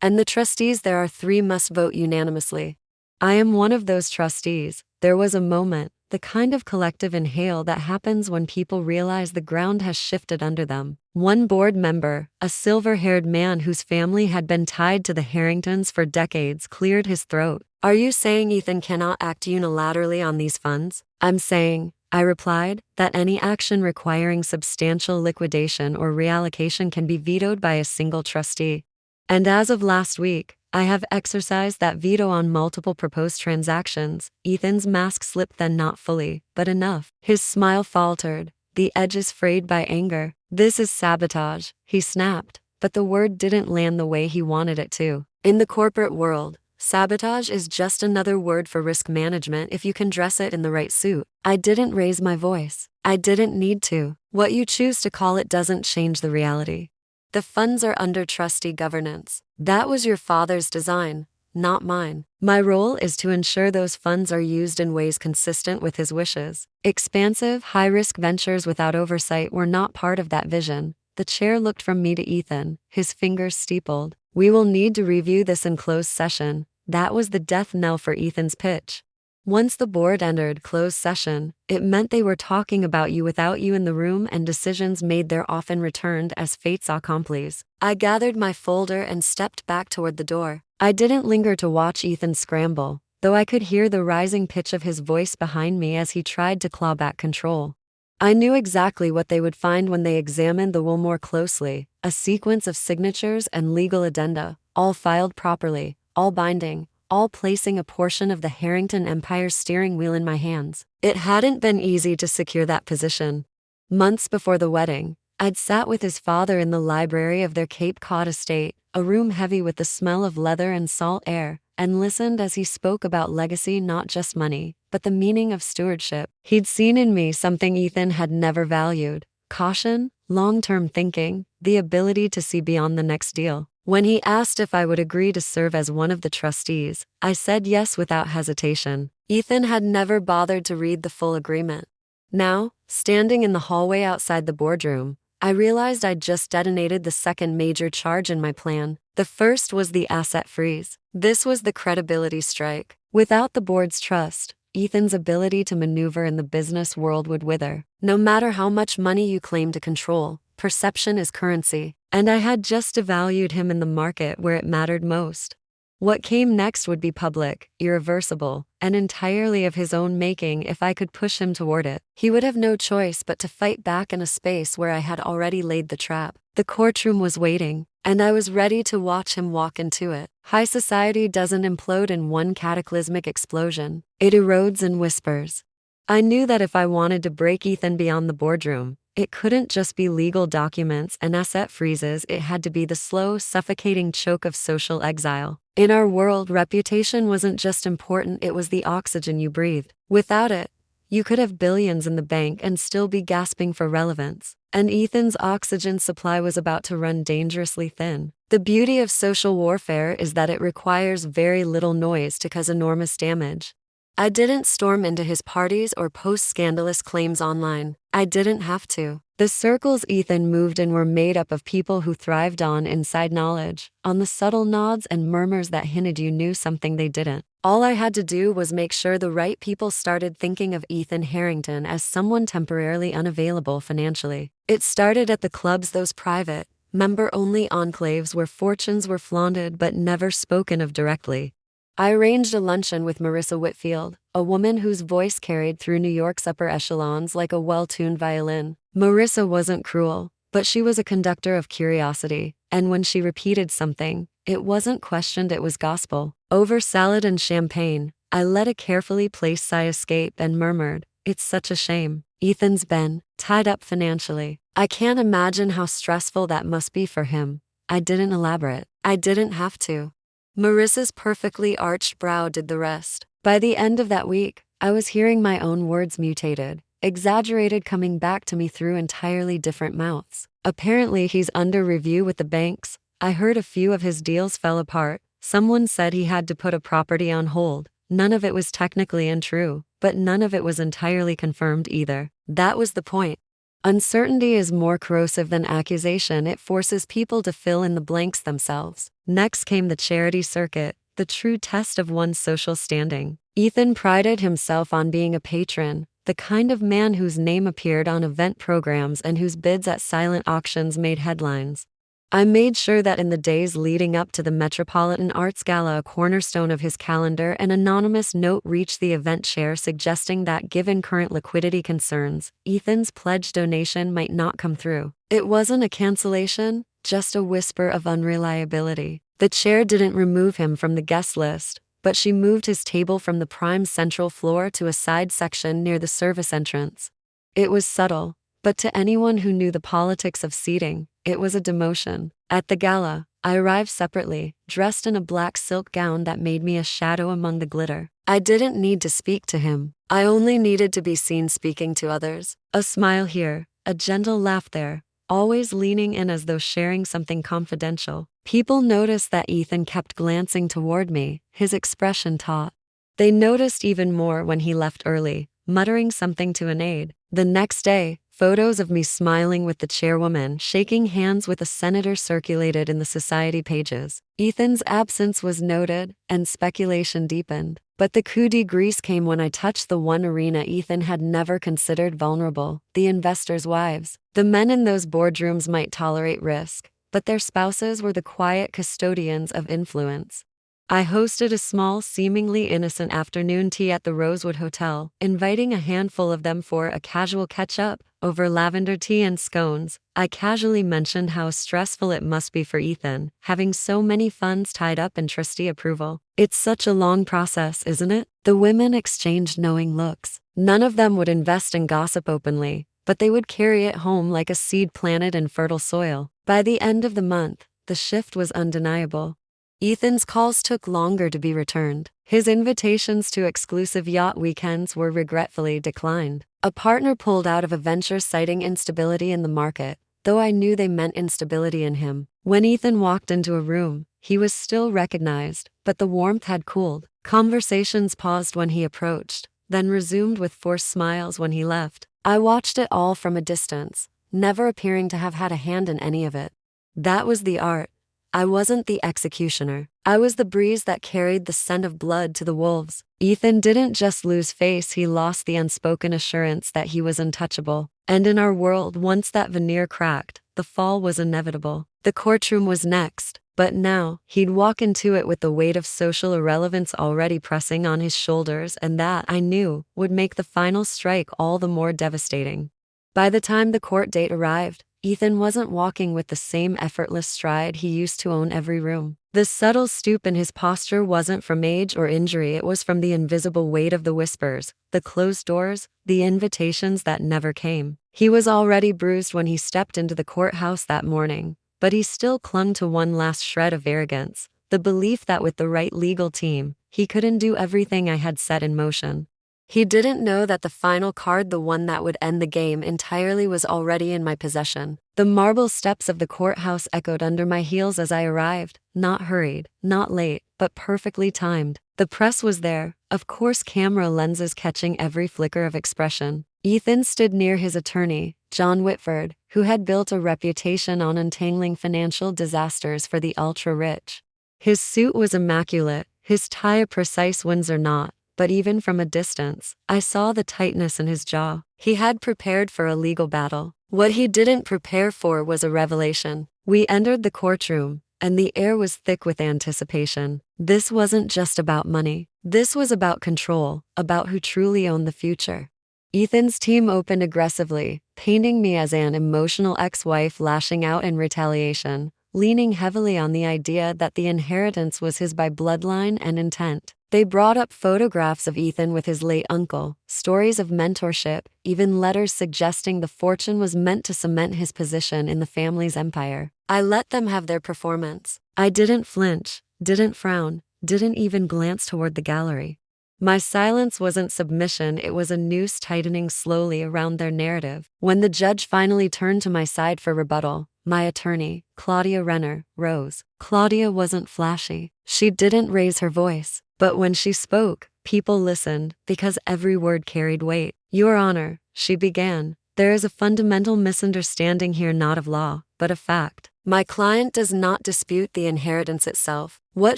And the trustees, there are 3, must vote unanimously. I am one of those trustees." There was a moment, the kind of collective inhale that happens when people realize the ground has shifted under them. One board member, a silver-haired man whose family had been tied to the Harringtons for decades, cleared his throat. "Are you saying Ethan cannot act unilaterally on these funds?" "I'm saying," I replied, "that any action requiring substantial liquidation or reallocation can be vetoed by a single trustee. And as of last week, I have exercised that veto on multiple proposed transactions." Ethan's mask slipped, then not fully, but enough. His smile faltered, the edges frayed by anger. "This is sabotage," he snapped, but the word didn't land the way he wanted it to. In the corporate world, sabotage is just another word for risk management if you can dress it in the right suit. I didn't raise my voice. I didn't need to. What you choose to call it doesn't change the reality. The funds are under trustee governance. That was your father's design, not mine. My role is to ensure those funds are used in ways consistent with his wishes. Expansive, high-risk ventures without oversight were not part of that vision. The chair looked from me to Ethan, his fingers steepled. "We will need to review this in closed session." That was the death knell for Ethan's pitch. Once the board entered closed session, it meant they were talking about you without you in the room, and decisions made there often returned as fates accomplis. I gathered my folder and stepped back toward the door. I didn't linger to watch Ethan scramble, though I could hear the rising pitch of his voice behind me as he tried to claw back control. I knew exactly what they would find when they examined the will more closely: a sequence of signatures and legal addenda, all filed properly, all binding, all placing a portion of the Harrington Empire's steering wheel in my hands. It hadn't been easy to secure that position. Months before the wedding, I'd sat with his father in the library of their Cape Cod estate, a room heavy with the smell of leather and salt air, and listened as he spoke about legacy, not just money, but the meaning of stewardship. He'd seen in me something Ethan had never valued: caution, long-term thinking, the ability to see beyond the next deal. When he asked if I would agree to serve as one of the trustees, I said yes without hesitation. Ethan had never bothered to read the full agreement. Now, standing in the hallway outside the boardroom, I realized I'd just detonated the second major charge in my plan. The first was the asset freeze. This was the credibility strike. Without the board's trust, Ethan's ability to maneuver in the business world would wither. No matter how much money you claim to control, perception is currency, and I had just devalued him in the market where it mattered most. What came next would be public, irreversible, and entirely of his own making if I could push him toward it. He would have no choice but to fight back in a space where I had already laid the trap. The courtroom was waiting, and I was ready to watch him walk into it. High society doesn't implode in one cataclysmic explosion. It erodes in whispers. I knew that if I wanted to break Ethan beyond the boardroom, it couldn't just be legal documents and asset freezes, it had to be the slow, suffocating choke of social exile. In our world, reputation wasn't just important, it was the oxygen you breathed. Without it, you could have billions in the bank and still be gasping for relevance. And Ethan's oxygen supply was about to run dangerously thin. The beauty of social warfare is that it requires very little noise to cause enormous damage. I didn't storm into his parties or post scandalous claims online. I didn't have to. The circles Ethan moved in were made up of people who thrived on inside knowledge, on the subtle nods and murmurs that hinted you knew something they didn't. All I had to do was make sure the right people started thinking of Ethan Harrington as someone temporarily unavailable financially. It started at the clubs, those private, member-only enclaves where fortunes were flaunted but never spoken of directly. I arranged a luncheon with Marissa Whitfield, a woman whose voice carried through New York's upper echelons like a well-tuned violin. Marissa wasn't cruel, but she was a conductor of curiosity, and when she repeated something, it wasn't questioned, it was gospel. Over salad and champagne, I let a carefully placed sigh escape and murmured, "It's such a shame. Ethan's been tied up financially. I can't imagine how stressful that must be for him." I didn't elaborate. I didn't have to. Marissa's perfectly arched brow did the rest. By the end of that week, I was hearing my own words mutated, exaggerated, coming back to me through entirely different mouths. Apparently he's under review with the banks. I heard a few of his deals fell apart. Someone said he had to put a property on hold. None of it was technically untrue, but none of it was entirely confirmed either. That was the point. Uncertainty is more corrosive than accusation. It forces people to fill in the blanks themselves. Next came the charity circuit, the true test of one's social standing. Ethan prided himself on being a patron, the kind of man whose name appeared on event programs and whose bids at silent auctions made headlines. I made sure that in the days leading up to the Metropolitan Arts Gala, a cornerstone of his calendar, an anonymous note reached the event chair suggesting that given current liquidity concerns, Ethan's pledged donation might not come through. It wasn't a cancellation, just a whisper of unreliability. The chair didn't remove him from the guest list, but she moved his table from the prime central floor to a side section near the service entrance. It was subtle, but to anyone who knew the politics of seating, it was a demotion. At the gala, I arrived separately, dressed in a black silk gown that made me a shadow among the glitter. I didn't need to speak to him. I only needed to be seen speaking to others. A smile here, a gentle laugh there, always leaning in as though sharing something confidential. People noticed that Ethan kept glancing toward me, his expression taut. They noticed even more when he left early, muttering something to an aide. The next day, photos of me smiling with the chairwoman, shaking hands with a senator circulated in the society pages. Ethan's absence was noted, and speculation deepened. But the coup de grace came when I touched the one arena Ethan had never considered vulnerable: the investors' wives. The men in those boardrooms might tolerate risk, but their spouses were the quiet custodians of influence. I hosted a small, seemingly innocent afternoon tea at the Rosewood Hotel, inviting a handful of them for a casual catch-up. Over lavender tea and scones, I casually mentioned how stressful it must be for Ethan, having so many funds tied up in trustee approval. "It's such a long process, isn't it?" The women exchanged knowing looks. None of them would invest in gossip openly, but they would carry it home like a seed planted in fertile soil. By the end of the month, the shift was undeniable. Ethan's calls took longer to be returned. His invitations to exclusive yacht weekends were regretfully declined. A partner pulled out of a venture citing instability in the market, though I knew they meant instability in him. When Ethan walked into a room, he was still recognized, but the warmth had cooled. Conversations paused when he approached, then resumed with forced smiles when he left. I watched it all from a distance, never appearing to have had a hand in any of it. That was the art. I wasn't the executioner. I was the breeze that carried the scent of blood to the wolves. Ethan didn't just lose face, he lost the unspoken assurance that he was untouchable. And in our world, once that veneer cracked, the fall was inevitable. The courtroom was next, but now, he'd walk into it with the weight of social irrelevance already pressing on his shoulders, and that, I knew, would make the final strike all the more devastating. By the time the court date arrived, Ethan wasn't walking with the same effortless stride he used to own every room. The subtle stoop in his posture wasn't from age or injury, it was from the invisible weight of the whispers, the closed doors, the invitations that never came. He was already bruised when he stepped into the courthouse that morning, but he still clung to one last shred of arrogance, the belief that with the right legal team, he could undo everything I had set in motion. He didn't know that the final card, the one that would end the game entirely, was already in my possession. The marble steps of the courthouse echoed under my heels as I arrived, not hurried, not late, but perfectly timed. The press was there, of course, camera lenses catching every flicker of expression. Ethan stood near his attorney, John Whitford, who had built a reputation on untangling financial disasters for the ultra-rich. His suit was immaculate, his tie a precise Windsor knot, but even from a distance, I saw the tightness in his jaw. He had prepared for a legal battle. What he didn't prepare for was a revelation. We entered the courtroom, and the air was thick with anticipation. This wasn't just about money. This was about control, about who truly owned the future. Ethan's team opened aggressively, painting me as an emotional ex-wife lashing out in retaliation, leaning heavily on the idea that the inheritance was his by bloodline and intent. They brought up photographs of Ethan with his late uncle, stories of mentorship, even letters suggesting the fortune was meant to cement his position in the family's empire. I let them have their performance. I didn't flinch, didn't frown, didn't even glance toward the gallery. My silence wasn't submission, it was a noose tightening slowly around their narrative. When the judge finally turned to my side for rebuttal, my attorney, Claudia Renner, rose. Claudia wasn't flashy. She didn't raise her voice. But when she spoke, people listened, because every word carried weight. Your Honor, she began, there is a fundamental misunderstanding here, not of law, but of fact. My client does not dispute the inheritance itself. What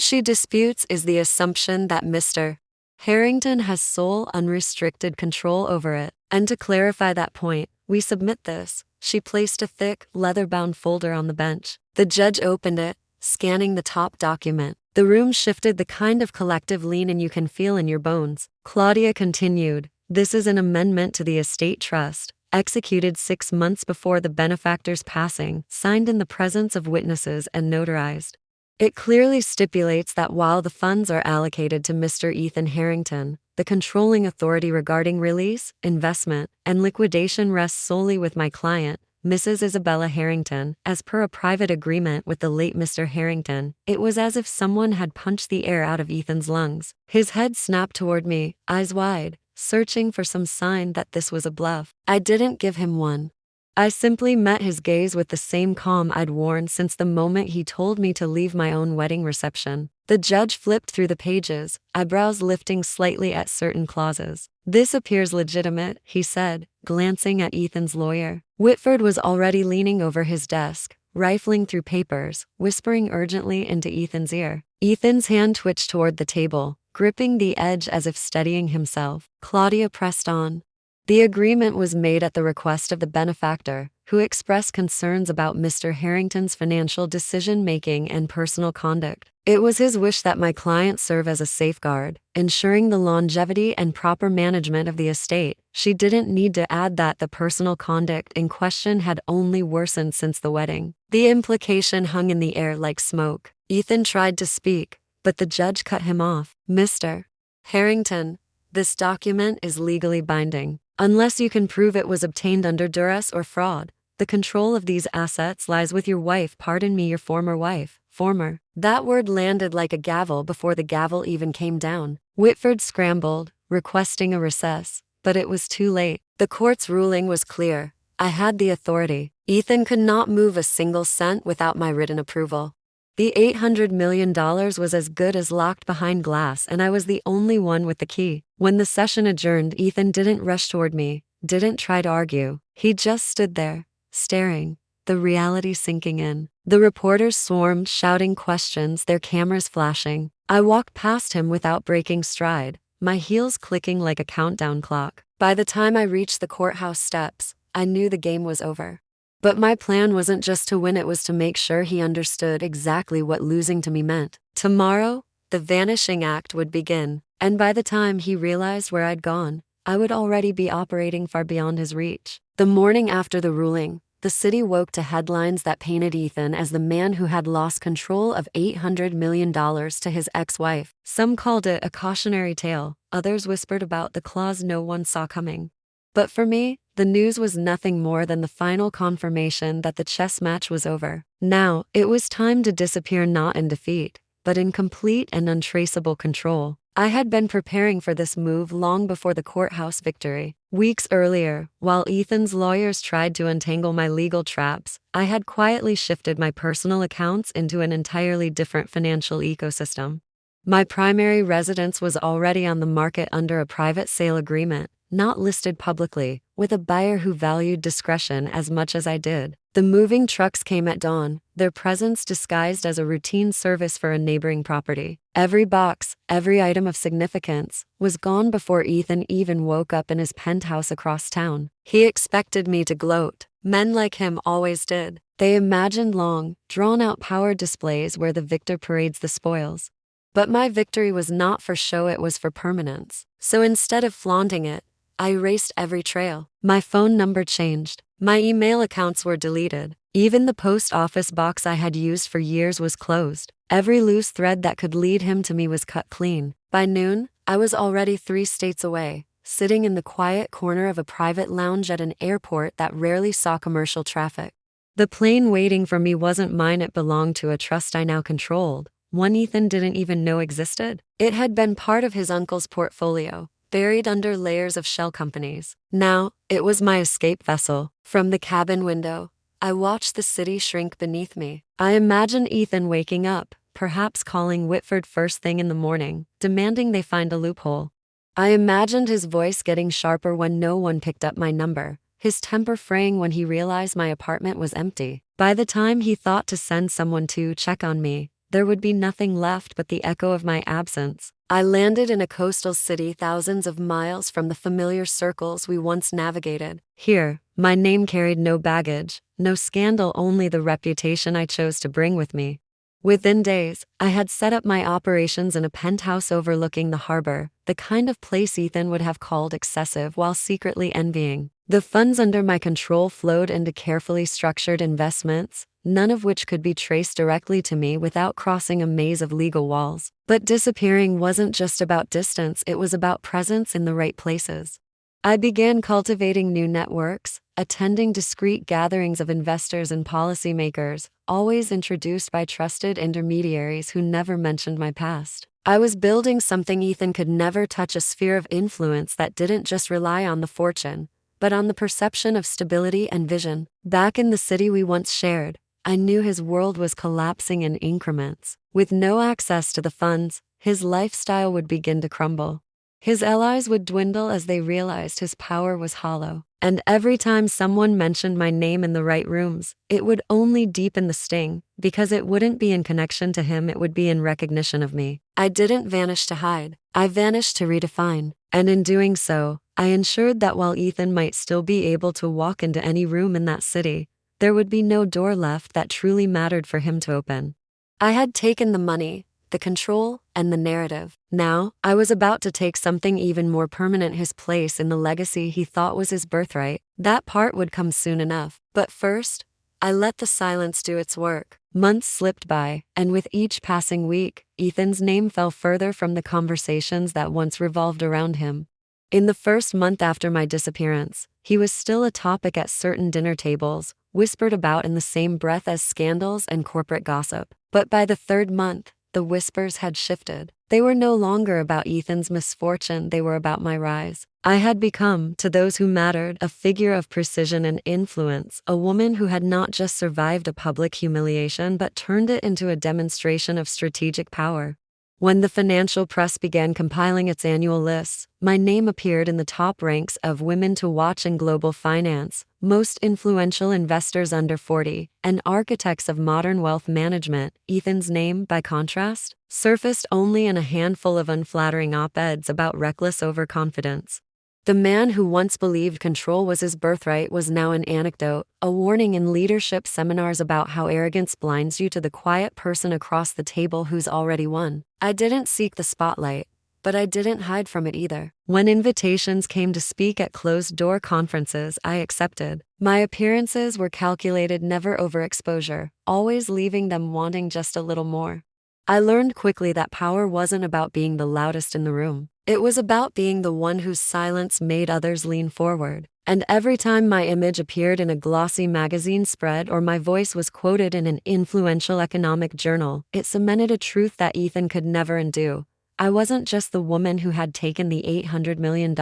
she disputes is the assumption that Mr. Harrington has sole unrestricted control over it. And to clarify that point, we submit this. She placed a thick, leather-bound folder on the bench. The judge opened it, scanning the top document. The room shifted, the kind of collective leaning you can feel in your bones. Claudia continued, this is an amendment to the estate trust, executed 6 months before the benefactor's passing, signed in the presence of witnesses and notarized. It clearly stipulates that while the funds are allocated to Mr. Ethan Harrington, the controlling authority regarding release, investment, and liquidation rests solely with my client, Mrs. Isabella Harrington. As per a private agreement with the late Mr. Harrington, it was as if someone had punched the air out of Ethan's lungs. His head snapped toward me, eyes wide, searching for some sign that this was a bluff. I didn't give him one. I simply met his gaze with the same calm I'd worn since the moment he told me to leave my own wedding reception. The judge flipped through the pages, eyebrows lifting slightly at certain clauses. This appears legitimate, he said, glancing at Ethan's lawyer. Whitford was already leaning over his desk, rifling through papers, whispering urgently into Ethan's ear. Ethan's hand twitched toward the table, gripping the edge as if steadying himself. Claudia pressed on. The agreement was made at the request of the benefactor, who expressed concerns about Mr. Harrington's financial decision-making and personal conduct. It was his wish that my client serve as a safeguard, ensuring the longevity and proper management of the estate. She didn't need to add that the personal conduct in question had only worsened since the wedding. The implication hung in the air like smoke. Ethan tried to speak, but the judge cut him off. Mr. Harrington, this document is legally binding. Unless you can prove it was obtained under duress or fraud, the control of these assets lies with your wife, pardon me, your former wife. Former. That word landed like a gavel before the gavel even came down. Whitford scrambled, requesting a recess, but it was too late. The court's ruling was clear. I had the authority. Ethan could not move a single cent without my written approval. The $800 million was as good as locked behind glass, and I was the only one with the key. When the session adjourned, Ethan didn't rush toward me, didn't try to argue. He just stood there, staring, the reality sinking in. The reporters swarmed, shouting questions, their cameras flashing. I walked past him without breaking stride, my heels clicking like a countdown clock. By the time I reached the courthouse steps, I knew the game was over. But my plan wasn't just to win, it was to make sure he understood exactly what losing to me meant. Tomorrow, the vanishing act would begin, and by the time he realized where I'd gone, I would already be operating far beyond his reach. The morning after the ruling, the city woke to headlines that painted Ethan as the man who had lost control of $800 million to his ex-wife. Some called it a cautionary tale, others whispered about the clause no one saw coming. But for me, the news was nothing more than the final confirmation that the chess match was over. Now, it was time to disappear, not in defeat, but in complete and untraceable control. I had been preparing for this move long before the courthouse victory. Weeks earlier, while Ethan's lawyers tried to untangle my legal traps, I had quietly shifted my personal accounts into an entirely different financial ecosystem. My primary residence was already on the market under a private sale agreement, not listed publicly, with a buyer who valued discretion as much as I did. The moving trucks came at dawn, their presence disguised as a routine service for a neighboring property. Every box, every item of significance, was gone before Ethan even woke up in his penthouse across town. He expected me to gloat. Men like him always did. They imagined long, drawn-out power displays where the victor parades the spoils. But my victory was not for show, it was for permanence. So instead of flaunting it, I erased every trail. My phone number changed. My email accounts were deleted. Even the post office box I had used for years was closed. Every loose thread that could lead him to me was cut clean. By noon, I was already 3 states away, sitting in the quiet corner of a private lounge at an airport that rarely saw commercial traffic. The plane waiting for me wasn't mine, it belonged to a trust I now controlled, one Ethan didn't even know existed. It had been part of his uncle's portfolio, buried under layers of shell companies. Now, it was my escape vessel. From the cabin window, I watched the city shrink beneath me. I imagined Ethan waking up, perhaps calling Whitford first thing in the morning, demanding they find a loophole. I imagined his voice getting sharper when no one picked up my number, his temper fraying when he realized my apartment was empty. By the time he thought to send someone to check on me, there would be nothing left but the echo of my absence. I landed in a coastal city thousands of miles from the familiar circles we once navigated. Here, my name carried no baggage, no scandal, only the reputation I chose to bring with me. Within days, I had set up my operations in a penthouse overlooking the harbor, the kind of place Ethan would have called excessive while secretly envying. The funds under my control flowed into carefully structured investments, none of which could be traced directly to me without crossing a maze of legal walls. But disappearing wasn't just about distance, it was about presence in the right places. I began cultivating new networks, attending discreet gatherings of investors and policymakers, always introduced by trusted intermediaries who never mentioned my past. I was building something Ethan could never touch, a sphere of influence that didn't just rely on the fortune, but on the perception of stability and vision. Back in the city we once shared, I knew his world was collapsing in increments. With no access to the funds, his lifestyle would begin to crumble. His allies would dwindle as they realized his power was hollow. And every time someone mentioned my name in the right rooms, it would only deepen the sting, because it wouldn't be in connection to him, it would be in recognition of me. I didn't vanish to hide. I vanished to redefine. And in doing so, I ensured that while Ethan might still be able to walk into any room in that city, there would be no door left that truly mattered for him to open. I had taken the money, the control, and the narrative. Now, I was about to take something even more permanent, his place in the legacy he thought was his birthright. That part would come soon enough. But first, I let the silence do its work. Months slipped by, and with each passing week, Ethan's name fell further from the conversations that once revolved around him. In the first month after my disappearance, he was still a topic at certain dinner tables, whispered about in the same breath as scandals and corporate gossip. But by the third month, the whispers had shifted. They were no longer about Ethan's misfortune, they were about my rise. I had become, to those who mattered, a figure of precision and influence, a woman who had not just survived a public humiliation but turned it into a demonstration of strategic power. When the financial press began compiling its annual lists, my name appeared in the top ranks of women to watch in global finance, most influential investors under 40, and architects of modern wealth management. Ethan's name, by contrast, surfaced only in a handful of unflattering op-eds about reckless overconfidence. The man who once believed control was his birthright was now an anecdote, a warning in leadership seminars about how arrogance blinds you to the quiet person across the table who's already won. I didn't seek the spotlight, but I didn't hide from it either. When invitations came to speak at closed-door conferences, I accepted. My appearances were calculated, never overexposure, always leaving them wanting just a little more. I learned quickly that power wasn't about being the loudest in the room. It was about being the one whose silence made others lean forward. And every time my image appeared in a glossy magazine spread or my voice was quoted in an influential economic journal, it cemented a truth that Ethan could never undo. I wasn't just the woman who had taken the $800 million.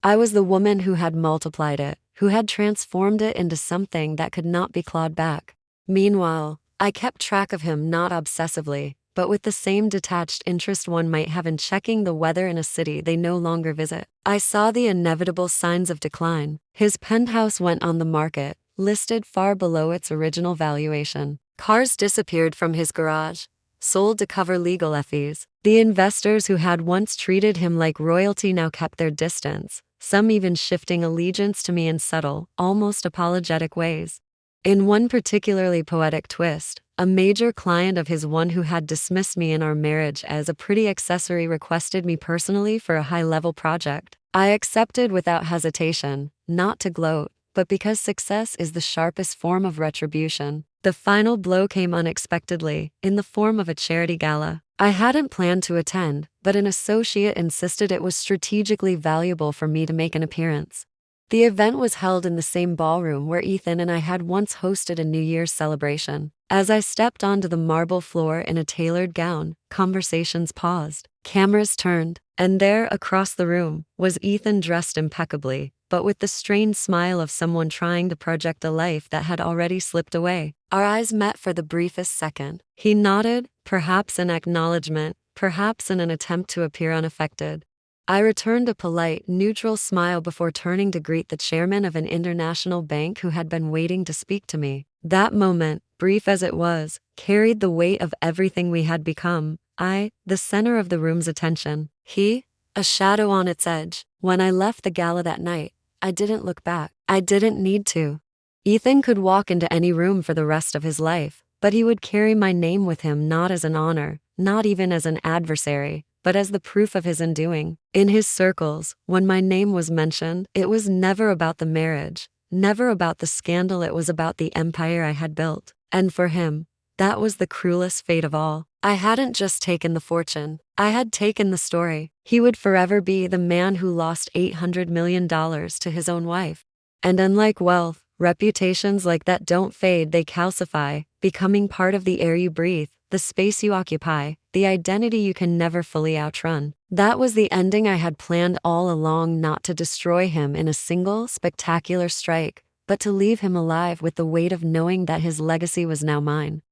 I was the woman who had multiplied it, who had transformed it into something that could not be clawed back. Meanwhile, I kept track of him, not obsessively, but with the same detached interest one might have in checking the weather in a city they no longer visit. I saw the inevitable signs of decline. His penthouse went on the market, listed far below its original valuation. Cars disappeared from his garage, sold to cover legal fees. The investors who had once treated him like royalty now kept their distance, some even shifting allegiance to me in subtle, almost apologetic ways. In one particularly poetic twist, a major client of his, one who had dismissed me in our marriage as a pretty accessory, requested me personally for a high-level project. I accepted without hesitation, not to gloat, but because success is the sharpest form of retribution. The final blow came unexpectedly, in the form of a charity gala. I hadn't planned to attend, but an associate insisted it was strategically valuable for me to make an appearance. The event was held in the same ballroom where Ethan and I had once hosted a New Year's celebration. As I stepped onto the marble floor in a tailored gown, conversations paused, cameras turned, and there, across the room, was Ethan, dressed impeccably, but with the strained smile of someone trying to project a life that had already slipped away. Our eyes met for the briefest second. He nodded, perhaps in acknowledgement, perhaps in an attempt to appear unaffected. I returned a polite, neutral smile before turning to greet the chairman of an international bank who had been waiting to speak to me. That moment, brief as it was, carried the weight of everything we had become. I, the center of the room's attention. He, a shadow on its edge. When I left the gala that night, I didn't look back. I didn't need to. Ethan could walk into any room for the rest of his life, but he would carry my name with him, not as an honor, not even as an adversary, but as the proof of his undoing. In his circles, when my name was mentioned, it was never about the marriage, never about the scandal, it was about the empire I had built. And for him, that was the cruelest fate of all. I hadn't just taken the fortune, I had taken the story. He would forever be the man who lost $800 million to his own wife. And unlike wealth, reputations like that don't fade, they calcify, becoming part of the air you breathe, the space you occupy, the identity you can never fully outrun. That was the ending I had planned all along, not to destroy him in a single, spectacular strike, but to leave him alive with the weight of knowing that his legacy was now mine.